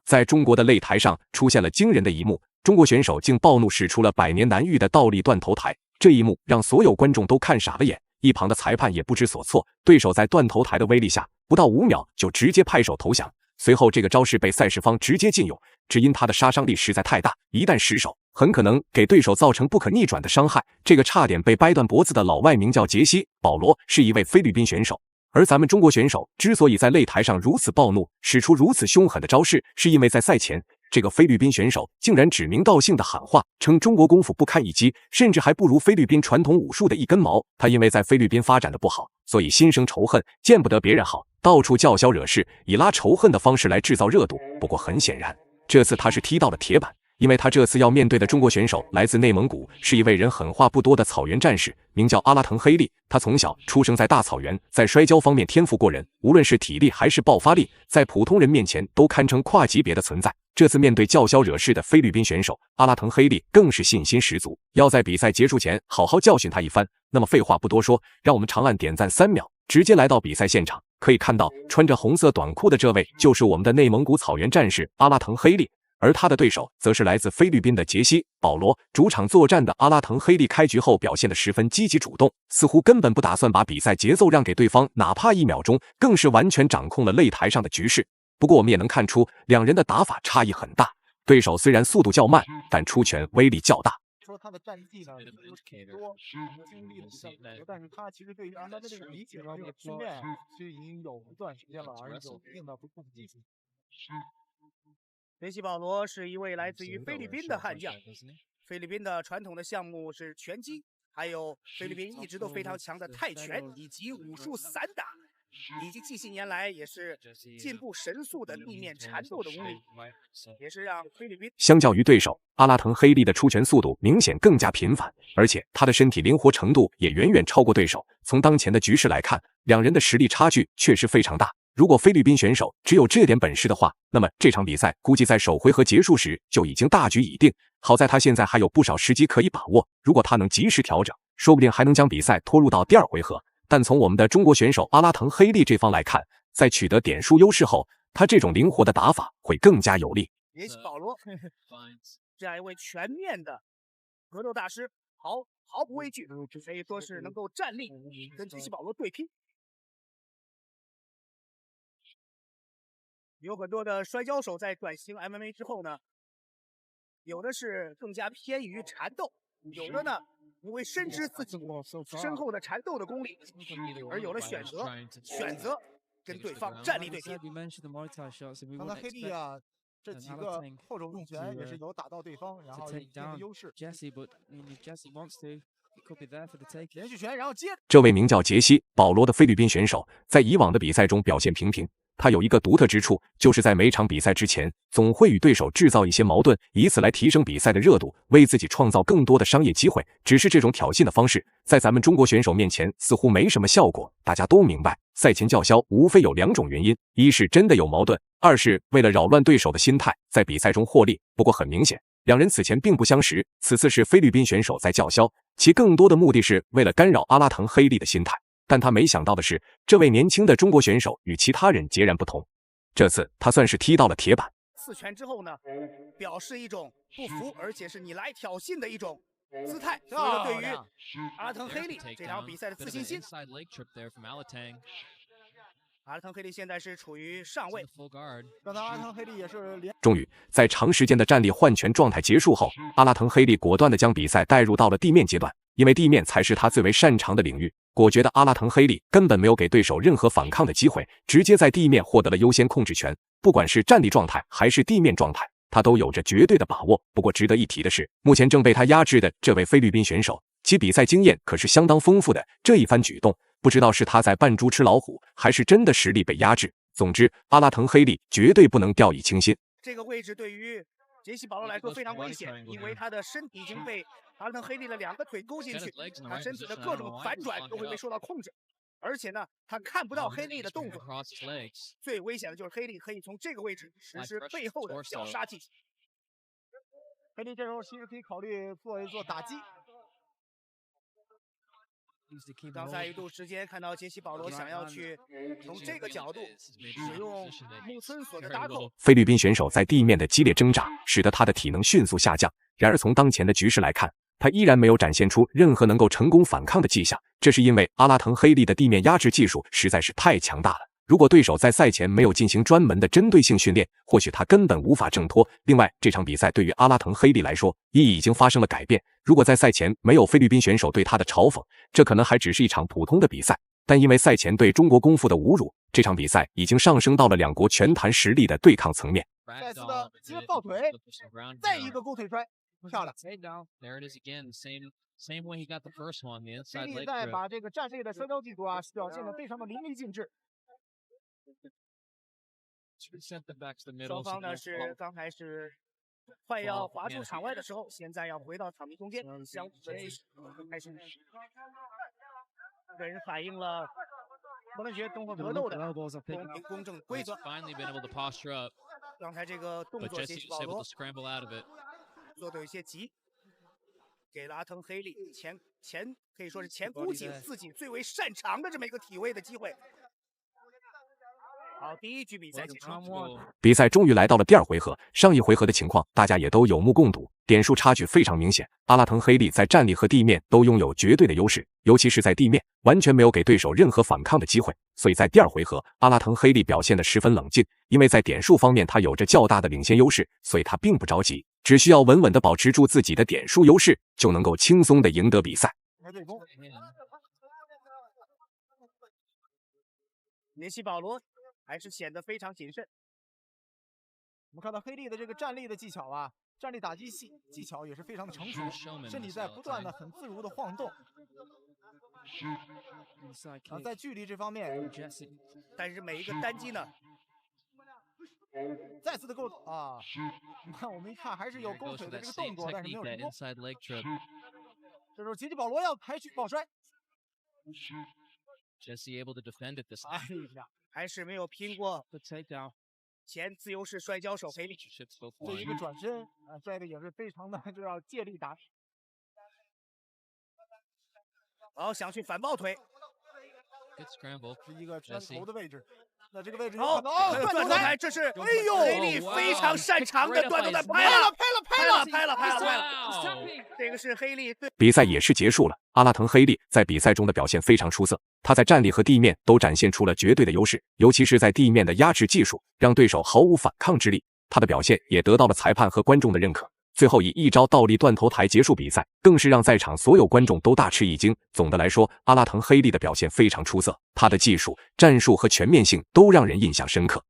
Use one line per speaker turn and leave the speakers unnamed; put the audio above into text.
在中国的擂台上出现了惊人的一幕，中国选手竟暴怒使出了百年难遇的倒立断头台。这一幕让所有观众都看傻了眼，一旁的裁判也不知所措。对手在断头台的威力下，不到5秒就直接拍手投降。随后，这个招式被赛事方直接禁用，只因它的杀伤力实在太大，一旦失手，很可能给对手造成不可逆转的伤害。这个差点被掰断脖子的老外名叫杰西·保罗，是一位菲律宾选手。而咱们中国选手之所以在擂台上如此暴怒，使出如此凶狠的招式，是因为在赛前，这个菲律宾选手竟然指名道姓的喊话，称中国功夫不堪一击，甚至还不如菲律宾传统武术的一根毛。他因为在菲律宾发展的不好，所以心生仇恨，见不得别人好，到处叫嚣惹事，以拉仇恨的方式来制造热度。不过很显然，这次他是踢到了铁板。因为他这次要面对的中国选手来自内蒙古，是一位人狠话不多的草原战士，名叫阿拉腾黑利。他从小出生在大草原，在摔跤方面天赋过人，无论是体力还是爆发力，在普通人面前都堪称跨级别的存在。这次面对叫嚣惹事的菲律宾选手阿拉腾黑利，更是信心十足，要在比赛结束前好好教训他一番。那么废话不多说，让我们长按点赞3秒，直接来到比赛现场。可以看到，穿着红色短裤的这位就是我们的内蒙古草原战士阿拉腾黑利。而他的对手则是来自菲律宾的杰西·保罗。主场作战的阿拉腾黑利开局后表现得十分积极主动，似乎根本不打算把比赛节奏让给对方哪怕1秒钟，更是完全掌控了擂台上的局势。不过我们也能看出，两人的打法差异很大，对手虽然速度较慢，但出拳威力较大。
说他的战绩呢，有挺多经历的比较多，但是他其实对于他的这个理解和这个训练，其实已经有一段时间了，而有一定的不错的基础。
杰西·保罗是一位来自于菲律宾的悍将。菲律宾的传统的项目是拳击，还有菲律宾一直都非常强的泰拳以及武术散打，以及近些年来也是进步神速的地面缠斗的功力，也是让菲律宾
相较于对手阿拉腾黑利的出拳速度明显更加频繁，而且他的身体灵活程度也远远超过对手。从当前的局势来看，两人的实力差距确实非常大。如果菲律宾选手只有这点本事的话，那么这场比赛估计在首回合结束时就已经大局已定。好在他现在还有不少时机可以把握，如果他能及时调整，说不定还能将比赛拖入到第2回合。但从我们的中国选手阿拉腾黑利这方来看，在取得点数优势后，他这种灵活的打法会更加有利。
杰西·保罗这样一位全面的格斗大师，毫不畏惧，可以说是能够站立跟杰西·保罗对拼。有很多的摔跤手在转型 MMA 之后呢，有的是更加偏于缠斗，有的呢因为深知自己深厚的缠斗的功力，而有的选择跟对方站立对拼。
刚才黑利啊，这几个后手重拳也是有打到对方，然后有一定的优势。连续拳，然后接。
这位名叫杰西·保罗的菲律宾选手，在以往的比赛中表现平平。他有一个独特之处，就是在每场比赛之前，总会与对手制造一些矛盾，以此来提升比赛的热度，为自己创造更多的商业机会。只是这种挑衅的方式，在咱们中国选手面前似乎没什么效果。大家都明白，赛前叫嚣无非有2种原因：一是真的有矛盾，二是为了扰乱对手的心态，在比赛中获利。不过很明显，两人此前并不相识，此次是菲律宾选手在叫嚣，其更多的目的是为了干扰阿拉腾黑利的心态。但他没想到的是，这位年轻的中国选手与其他人截然不同。这次他算是踢到了铁板。
4拳之后呢，表示一种不服，而且是你来挑衅的一种姿态，所以说对于阿拉腾黑利这场比赛的自信心。阿拉腾黑利现在是处于上位，
刚才阿拉腾黑利也是
终于在长时间的站立换拳状态结束后，阿拉腾黑利果断地将比赛带入到了地面阶段，因为地面才是他最为擅长的领域。果决的阿拉腾黑利根本没有给对手任何反抗的机会，直接在地面获得了优先控制权。不管是站立状态还是地面状态，他都有着绝对的把握。不过值得一提的是，目前正被他压制的这位菲律宾选手，其比赛经验可是相当丰富的。这一番举动，不知道是他在扮猪吃老虎，还是真的实力被压制。总之，阿拉腾黑利绝对不能掉以轻心。
这个位置对于杰西·保罗来说非常危险，因为他的身体已经被阿拉腾黑利的2个腿勾进去，他身体的各种反转都会被受到控制。而且呢，他看不到黑利的动作。最危险的就是黑利可以从这个位置实施背后的小杀技。
黑利这时候其实可以考虑做一做打击。
刚才一度时间看到杰西·保罗想要去从这个角度使用木村锁的搭扣。
菲律宾选手在地面的激烈挣扎，使得他的体能迅速下降。然而从当前的局势来看，他依然没有展现出任何能够成功反抗的迹象。这是因为阿拉腾黑利的地面压制技术实在是太强大了。如果对手在赛前没有进行专门的针对性训练，或许他根本无法挣脱。另外，这场比赛对于阿拉腾黑利来说，也已经发生了改变。如果在赛前没有菲律宾选手对他的嘲讽，这可能还只是一场普通的比赛。但因为赛前对中国功夫的侮辱，这场比赛已经上升到了两国拳坛实力的对抗层面。
再次的直接抱腿，再一个勾腿摔，漂亮。菲利在把这个战术的摔跤技术啊表现得非常的淋漓尽致。
双方呢是刚才是快要滑出场外的时候，现在要回到场地中间，相互的开始。个人反映了摩登学综合格斗的公平公正规则。刚才这个动作，杰西·保罗做的有些急，给了阿腾黑利可以说是前估计自己最为擅长的这么一个体位的机会。好，第一局比赛结束。
比赛终于来到了第二回合，上一回合的情况大家也都有目共睹，点数差距非常明显。阿拉腾黑利在站立和地面都拥有绝对的优势，尤其是在地面，完全没有给对手任何反抗的机会。所以在第二回合，阿拉腾黑利表现得十分冷静，因为在点数方面他有着较大的领先优势，所以他并不着急，只需要稳稳地保持住自己的点数优势，就能够轻松地赢得比赛。
杰西·保罗还是显得非常谨慎。
我们看到黑利的这个站立的技巧啊，站立打击技巧也是非常的成熟，身体在不断的很自如的晃动。在距离这方面，
但是每一个单击呢，
再次的勾啊，我们一看还是有勾腿的这个动作，但是没有成功。这时候杰西·保罗要采取抱摔。
哎呀，还是没有拼过前自由式摔跤手黑利。
这一个转身啊，摔的也是非常的就要借力打。
好，想去反抱腿，
是一个圈头的位置。那这个位置
好，断头台，这是黑利非常擅长的断头台，拍了！这个是黑利对。
比赛也是结束了，阿拉腾黑利在比赛中的表现非常出色，他在站立和地面都展现出了绝对的优势，尤其是在地面的压制技术，让对手毫无反抗之力。他的表现也得到了裁判和观众的认可。最后以一招倒立断头台结束比赛，更是让在场所有观众都大吃一惊。总的来说，阿拉腾黑利的表现非常出色，他的技术、战术和全面性都让人印象深刻。